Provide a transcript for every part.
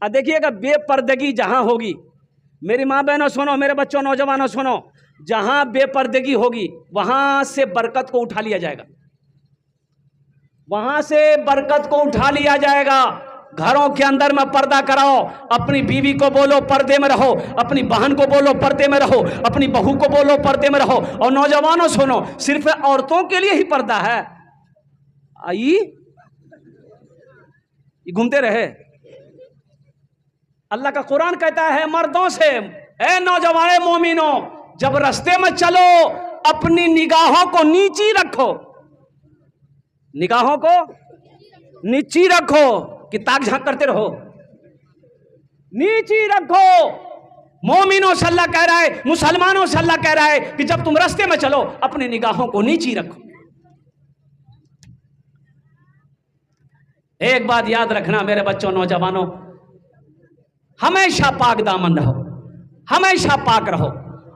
अब देखिएगा, बेपर्दगी जहां होगी, मेरी माँ बहनों सुनो, मेरे बच्चों नौजवानों सुनो, जहां बेपर्दगी होगी वहां से बरकत को उठा लिया जाएगा, वहां से बरकत को उठा लिया जाएगा। घरों के अंदर में पर्दा कराओ, अपनी बीवी को बोलो पर्दे में रहो, अपनी बहन को बोलो पर्दे में रहो, अपनी बहू को बोलो पर्दे में रहो। और नौजवानों सुनो, सिर्फ औरतों के लिए ही पर्दा है, आई घूमते रहे। अल्लाह का कुरान कहता है मर्दों से, ए नौजवान मोमिनो, जब रास्ते में चलो अपनी निगाहों को नीची रखो, निगाहों को नीची रखो कि ताक झांक करते रहो, नीची रखो। मोमिनों से अल्लाह कह रहा है, मुसलमानों से अल्लाह कह रहा है कि जब तुम रास्ते में चलो अपनी निगाहों को नीची रखो। एक बात याद रखना मेरे बच्चों नौजवानों, हमेशा पाक दामन रहो, हमेशा पाक रहो।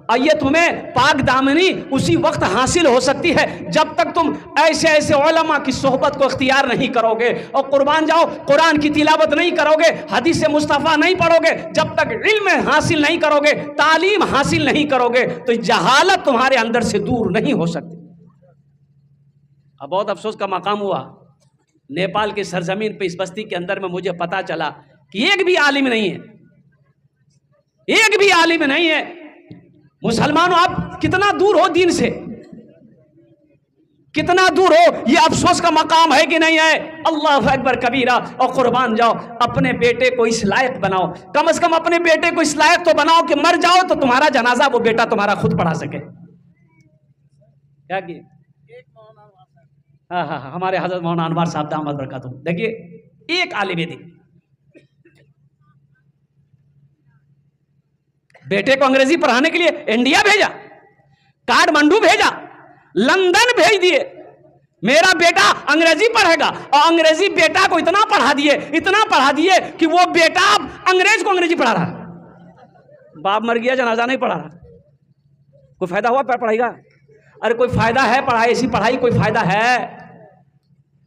और ये तुम्हें पाक दामनी उसी वक्त हासिल हो सकती है जब तक तुम ऐसे ऐसे उलमा की सोहबत को इख्तियार नहीं करोगे और कुर्बान जाओ कुरान की तिलावत नहीं करोगे, हदीस मुस्तफ़ा नहीं पढ़ोगे, जब तक इल्म हासिल नहीं करोगे, तालीम हासिल नहीं करोगे, तो जहालत तुम्हारे अंदर से दूर नहीं हो सकती। अब बहुत अफसोस का मकाम हुआ, नेपाल की सरजमीन पे इस बस्ती के अंदर में मुझे पता चला कि एक भी आलिम नहीं है, एक भी आलिम नहीं है। मुसलमानों आप कितना दूर हो दीन से, कितना दूर हो, ये अफसोस का मकाम है कि नहीं है। अल्लाह अकबर कबीरा। और कुर्बान जाओ, अपने बेटे को इस लायक बनाओ, कम से कम अपने बेटे को इस लायक तो बनाओ कि मर जाओ तो तुम्हारा जनाजा वो बेटा तुम्हारा खुद पढ़ा सके। क्या किए? हाँ, हमारे हजरत मौलाना अनवर साहब दामद बरकातहू, देखिए एक आलिम दीन बेटे को अंग्रेजी पढ़ाने के लिए इंडिया भेजा, काठमांडू भेजा, लंदन भेज दिए, मेरा बेटा अंग्रेजी पढ़ेगा। और अंग्रेजी बेटा को इतना पढ़ा दिए, इतना पढ़ा दिए कि वो बेटा अब अंग्रेज को अंग्रेजी पढ़ा रहा। बाप मर गया, जनाजा नहीं पढ़ा रहा। कोई फायदा हुआ पढ़ाई का? अरे कोई फायदा है पढ़ाई, ऐसी पढ़ाई कोई फायदा है?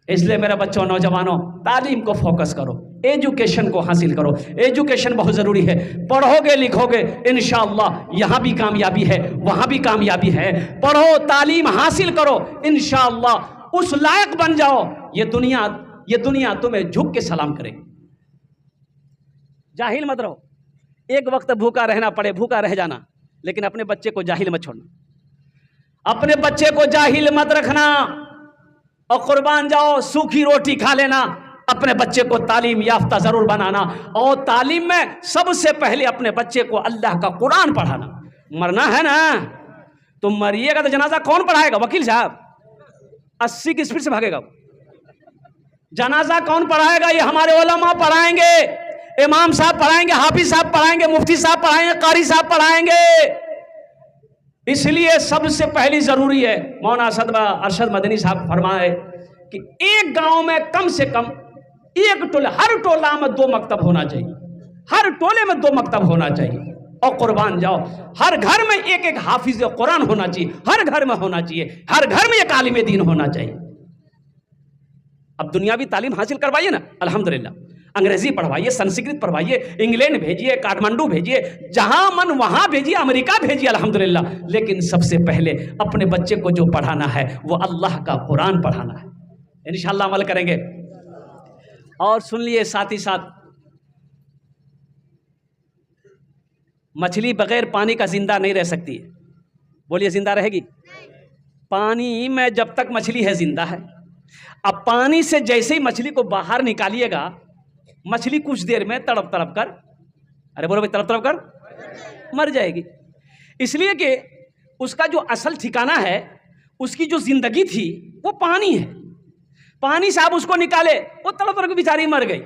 इसलिए मेरे बच्चों नौजवानों, तालीम को फोकस करो, एजुकेशन को हासिल करो। एजुकेशन बहुत ज़रूरी है, पढ़ोगे लिखोगे इंशाअल्लाह यहाँ भी कामयाबी है, वहाँ भी कामयाबी है। पढ़ो, तालीम हासिल करो, इंशाअल्लाह उस लायक बन जाओ, ये दुनिया तुम्हें झुक के सलाम करे। जाहिल मत रहो, एक वक्त भूखा रहना पड़े भूखा रह जाना, लेकिन अपने बच्चे को जाहिल मत छोड़ना, अपने बच्चे को जाहिल मत रखना। और कुर्बान जाओ, सूखी रोटी खा लेना, अपने बच्चे को तालीम याफ्ता जरूर बनाना। और तालीम में सबसे पहले अपने बच्चे को अल्लाह का कुरान पढ़ाना। मरना है ना, तुम मरिएगा तो जनाजा कौन पढ़ाएगा? वकील साहब 80 की स्पीड से भागेगा। जनाजा कौन पढ़ाएगा? ये हमारे उलमा पढ़ाएंगे, इमाम साहब पढ़ाएंगे, हाफिज साहब पढ़ाएंगे, मुफ्ती साहब पढ़ाएंगे, कारी साहब पढ़ाएंगे। इसलिए सबसे पहली जरूरी है, मौलाना अरशद मदनी साहब फरमाए कि एक गांव में कम से कम एक टोले, हर टोला में 2 मकतब होना चाहिए, हर टोले में 2 मकतब होना चाहिए। और कुर्बान जाओ, हर घर में एक एक हाफिज कुरान होना चाहिए, हर घर में होना चाहिए, हर घर में एक आलिम दीन होना चाहिए। अब दुनियावी तालीम हासिल करवाइए ना, अल्हम्दुलिल्लाह, अंग्रेजी पढ़वाइए, संस्कृत पढ़वाइए, इंग्लैंड भेजिए, काठमांडू भेजिए, जहां मन वहां भेजिए, अमेरिका भेजिए, अल्हम्दुलिल्लाह। लेकिन सबसे पहले अपने बच्चे को जो पढ़ाना है वो अल्लाह का कुरान पढ़ाना है। इंशाअल्लाह अमल करेंगे। और सुन लिए साथ ही साथ, मछली बगैर पानी का जिंदा नहीं रह सकती है। बोलिए, जिंदा रहेगी? पानी में जब तक मछली है जिंदा है। अब पानी से जैसे ही मछली को बाहर निकालिएगा, मछली कुछ देर में तड़प तड़प कर, अरे बोलो भाई, तड़प तड़प कर मर जाएगी। इसलिए कि उसका जो असल ठिकाना है, उसकी जो जिंदगी थी वो पानी है। पानी से आप उसको निकाले, वो तड़प तड़प बेचारी मर गई।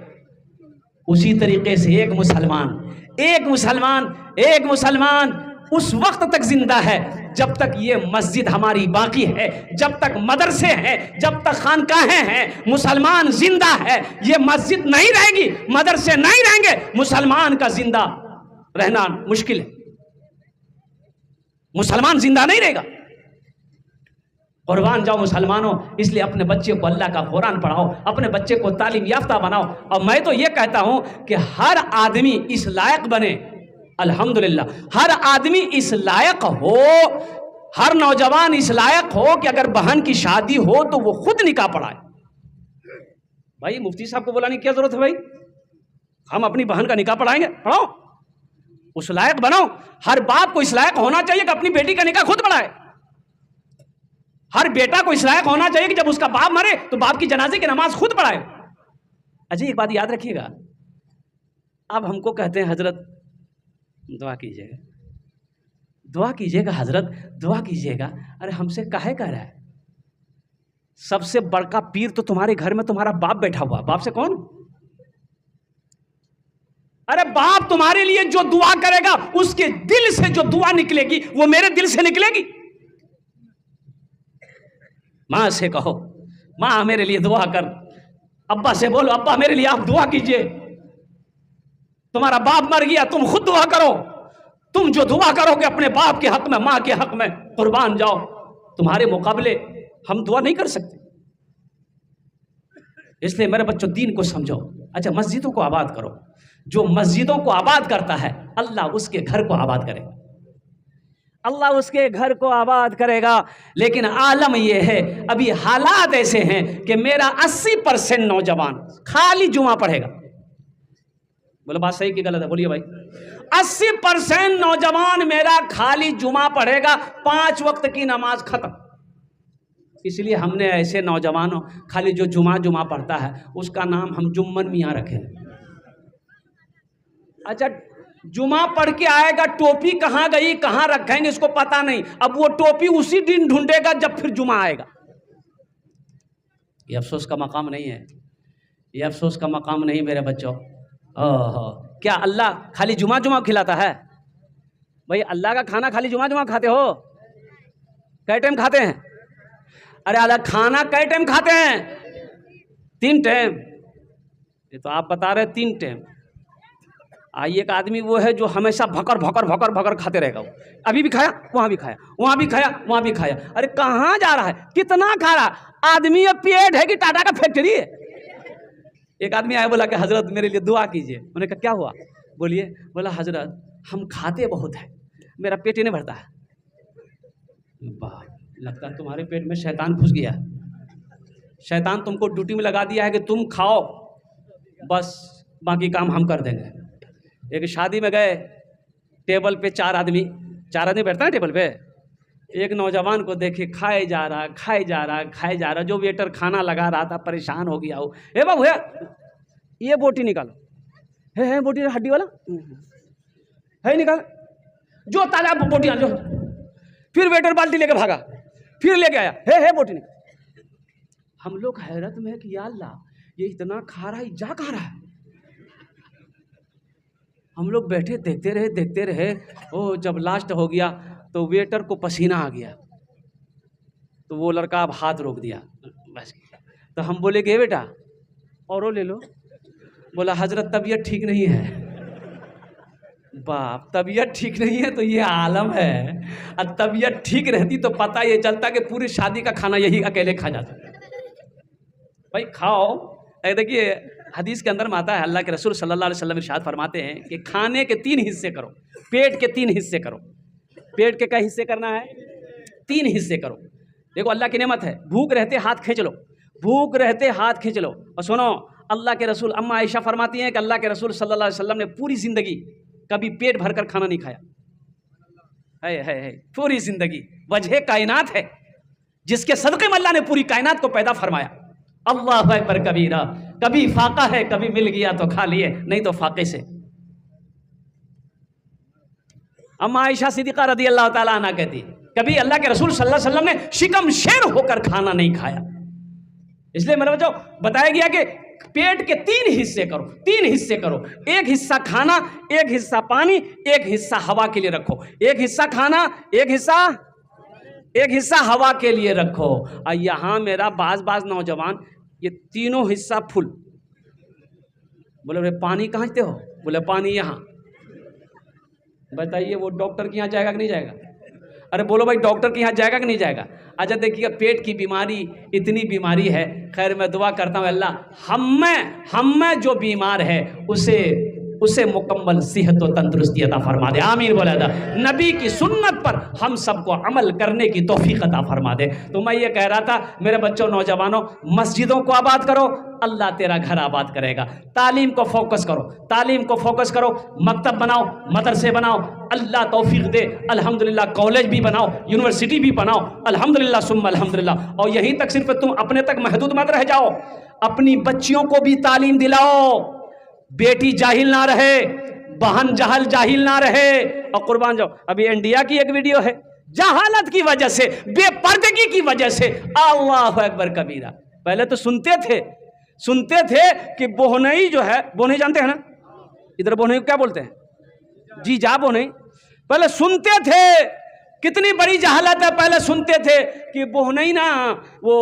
उसी तरीके से एक मुसलमान उस वक्त तक जिंदा है जब तक ये मस्जिद हमारी बाकी है, जब तक मदरसे हैं, जब तक खानकाहें हैं, मुसलमान जिंदा है। ये मस्जिद नहीं रहेगी, मदरसे नहीं रहेंगे, मुसलमान का जिंदा रहना मुश्किल है। मुसलमान जिंदा नहीं रहेगा। कुर्बान जाओ मुसलमानों, इसलिए अपने बच्चे को अल्लाह का कुरान पढ़ाओ, अपने बच्चे को तालीम याफ्ता बनाओ। और मैं तो ये कहता हूं कि हर आदमी इस लायक बने, अल्हम्दुलिल्लाह, हर आदमी इस लायक हो, हर नौजवान इस लायक हो कि अगर बहन की शादी हो तो वो खुद निकाह पढ़ाए। भाई मुफ्ती साहब को बुलाने की क्या जरूरत है भाई, हम अपनी बहन का निकाह पढ़ाएंगे, पढ़ाओ, उस लायक बनो। हर बाप को इस लायक होना चाहिए कि अपनी बेटी का निकाह खुद पढ़ाए। हर बेटा को इस लायक होना चाहिए कि जब उसका बाप मरे तो बाप की जनाजे की नमाज खुद पढ़ाए। अजय एक बात याद रखिएगा, अब हमको कहते हैं हजरत दुआ कीजिएगा, दुआ कीजिएगा हजरत, दुआ कीजिएगा। अरे हमसे काहे कह रहा है? सबसे बड़का पीर तो तुम्हारे घर में तुम्हारा बाप बैठा हुआ, बाप से कौन? अरे बाप तुम्हारे लिए जो दुआ करेगा उसके दिल से जो दुआ निकलेगी वो मेरे दिल से निकलेगी। माँ से कहो, माँ मेरे लिए दुआ कर, अब्बा से बोलो, अब्बा मेरे लिए आप दुआ कीजिए। तुम्हारा बाप मर गया, तुम खुद दुआ करो। तुम जो दुआ करोगे अपने बाप के हक में, माँ के हक में, कुर्बान जाओ, तुम्हारे मुकाबले हम दुआ नहीं कर सकते। इसलिए मेरे बच्चों दीन को समझो। अच्छा, मस्जिदों को आबाद करो। जो मस्जिदों को आबाद करता है अल्लाह उसके घर को आबाद करेगा, अल्लाह उसके घर को आबाद करेगा। लेकिन आलम यह है, अभी हालात ऐसे हैं कि मेरा 80% नौजवान खाली जुमा पढ़ेगा। बोलो बात सही कि गलत है? बोलिए भाई। 80% नौजवान मेरा खाली जुमा पढ़ेगा, 5 वक्त की नमाज खत्म। इसलिए हमने ऐसे नौजवानों खाली जो जुमा पढ़ता है उसका नाम हम जुम्मन मियाँ रखे। अच्छा, जुमा पढ़ के आएगा, टोपी कहाँ गई, कहाँ रखेंगे इसको पता नहीं। अब वो टोपी उसी दिन ढूंढेगा जब फिर जुमा आएगा। ये अफसोस का मकाम नहीं है, ये अफसोस का मकाम नहीं मेरे बच्चों। ओहो, क्या अल्लाह खाली जुमा खिलाता है? भाई अल्लाह का खाना खाली जुमा खाते हो? कै टाइम खाते हैं? अरे अल्लाह खाना कै टाइम खाते हैं? 3 टाइम। ये तो आप बता रहे 3 टाइम। एक आदमी वो है जो हमेशा भकर खाते रहेगा। वो अभी भी खाया, वहां भी खाया, वहां भी खाया, वहां भी खाया। अरे कहाँ जा रहा है, कितना खा रहा आदमी? ये पेट है कि टाटा का फैक्ट्री है? एक आदमी आया, बोला कि हजरत मेरे लिए दुआ कीजिए। उन्होंने कहा क्या हुआ? बोलिए। बोला हजरत हम खाते बहुत है, मेरा पेट ही नहीं भरता है। वाह, लगता है तुम्हारे पेट में शैतान घुस गया। शैतान तुमको ड्यूटी में लगा दिया है कि तुम खाओ, बस बाकी काम हम कर देंगे। एक शादी में गए, टेबल पे 4 आदमी बैठता है टेबल पे। एक नौजवान को देखे खाए जा रहा। जो वेटर खाना लगा रहा था परेशान हो गया। हो हे बाबू, ये बोटी निकालो। है बोटी हड्डी वाला है, निकाल। जो ताजा बोटी आ, जो। फिर वेटर बाल्टी लेके भागा, फिर लेके आया, है बोटी निकाल। हम लोग हैरत में कि या अल्लाह, ये इतना खा रहा है, जा खा रहा है। हम लोग बैठे देखते रहे। ओ जब लास्ट हो गया तो वेटर को पसीना आ गया, तो वो लड़का अब हाथ रोक दिया बस। तो हम बोले कि बेटा और ले लो। बोला हजरत तबीयत ठीक नहीं है। बाप, तबीयत ठीक नहीं है तो ये आलम है। और तबीयत ठीक रहती तो पता ये चलता कि पूरी शादी का खाना यही अकेले खा जाता। भाई खाओ। देखिए हदीस के अंदर में आता है, अल्लाह के रसूल सल्लल्लाहु अलैहि वसल्लम इरशाद फरमाते हैं कि खाने के 3 हिस्से करो, पेट के 3 हिस्से करो। पेट के क्या हिस्से करना है? 3 हिस्से करो। देखो अल्लाह की नेमत है, भूख रहते हाथ खींच लो, भूख रहते हाथ खींच लो। और सुनो, अल्लाह के रसूल अम्मा आयशा फरमाती हैं कि अल्लाह के रसूल सल्लल्लाहु अलैहि वसल्लम ने पूरी जिंदगी कभी पेट भरकर खाना नहीं खाया है। पूरी जिंदगी वजह कायनात है, जिसके सदक़े में अल्लाह ने पूरी कायनात को पैदा फरमाया। अल्लाह अकबर कबीरा। कभी फाका है, कभी मिल गया तो खा लिए, नहीं तो फाके से। अम्मा आयशा सिद्दीक़ा रज़ी अल्लाह ताला अन्हा कहती, कभी अल्लाह के रसूल सल्लल्लाहु अलैहि वसल्लम ने शिकम शेर होकर खाना नहीं खाया। इसलिए मेरे बच्चों बताया गया कि पेट के 3 हिस्से करो, 3 हिस्से करो। 1 हिस्सा खाना, 1 हिस्सा पानी, 1 हिस्सा हवा के लिए रखो। 1 हिस्सा खाना, 1 हिस्सा हवा के लिए रखो। और यहाँ मेरा बाज नौजवान ये तीनों हिस्सा फुल। बोले पानी कहाँ से हो? बोले पानी यहाँ। बताइए वो डॉक्टर के यहाँ जाएगा कि नहीं जाएगा? अरे बोलो भाई डॉक्टर के यहाँ जाएगा कि नहीं जाएगा? अच्छा देखिए पेट की बीमारी इतनी बीमारी है, खैर मैं दुआ करता हूँ अल्लाह हम में जो बीमार है उसे मुकम्मल सेहत और तंदुरुस्ती अता फरमा दे। आमीन बोला था। नबी की सुन्नत पर हम सबको अमल करने की तौफीक अता फरमा दे। तो मैं ये कह रहा था मेरे बच्चों नौजवानों, मस्जिदों को आबाद करो, अल्लाह तेरा घर आबाद करेगा। तालीम को फोकस करो, मकतब बनाओ, मदरसे बनाओ, अल्लाह तौफीक दे। अल्हम्दुलिल्लाह कॉलेज भी बनाओ, यूनिवर्सिटी भी बनाओ, अल्हम्दुलिल्लाह सुम्मा अल्हम्दुलिल्लाह। और यहीं तक सिर्फ तुम अपने तक महदूद मत रह जाओ, अपनी बच्चियों को भी तालीम दिलाओ। बेटी जाहिल ना रहे, बहन जाहिल ना रहे। और कुर्बान जाओ, अभी इंडिया की एक वीडियो है, जहालत की वजह से, बेपर्दगी की वजह से, अल्लाह अकबर कबीरा। पहले तो सुनते थे कि बोहनई जो है, बोहनई जानते हैं ना, इधर बोहनई क्या बोलते हैं, जी जा बोहनई। पहले सुनते थे, कितनी बड़ी जहालत है। पहले सुनते थे कि बोहनई ना वो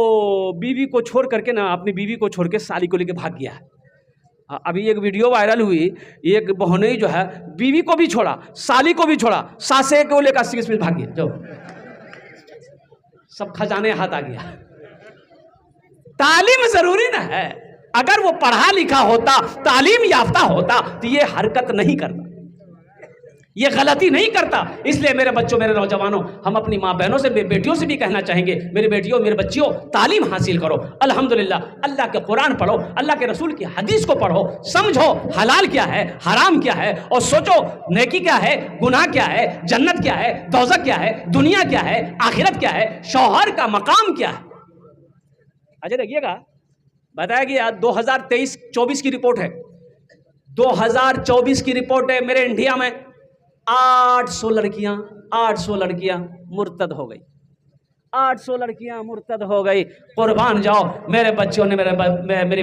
बीवी को छोड़ करके ना, अपनी बीवी को छोड़ के साली को लेके भाग गया है। अभी एक वीडियो वायरल हुई, एक बहनई जो है बीवी को भी छोड़ा, साली को भी छोड़ा, सासे को लेकर 80 स्पीड भाग गया, जो सब खजाने हाथ आ गया। तालीम जरूरी ना है, अगर वो पढ़ा लिखा होता, तालीम याफ्ता होता तो ये हरकत नहीं करता, ये गलती नहीं करता। इसलिए मेरे बच्चों, मेरे नौजवानों, हम अपनी माँ बहनों से, बेटियों से भी कहना चाहेंगे, मेरी बेटियों, मेरे बच्चियों, तालीम हासिल करो। अल्हम्दुलिल्लाह, अल्लाह के कुरान पढ़ो, अल्लाह के रसूल की हदीस को पढ़ो, समझो हलाल क्या है, हराम क्या है, और सोचो नेकी क्या है, गुनाह क्या है, जन्नत क्या है, दोज़ख क्या है, दुनिया क्या है, आखिरत क्या है, शौहर का मकाम क्या है। अच्छा देखिएगा, बताया गया 2023-24 की रिपोर्ट है, 2024 की रिपोर्ट है, मेरे इंडिया में 800 लड़कियां मुर्तद हो गई, 800 लड़कियां मुर्तद हो गई। कुर्बान जाओ मेरे बच्चों ने, मेरी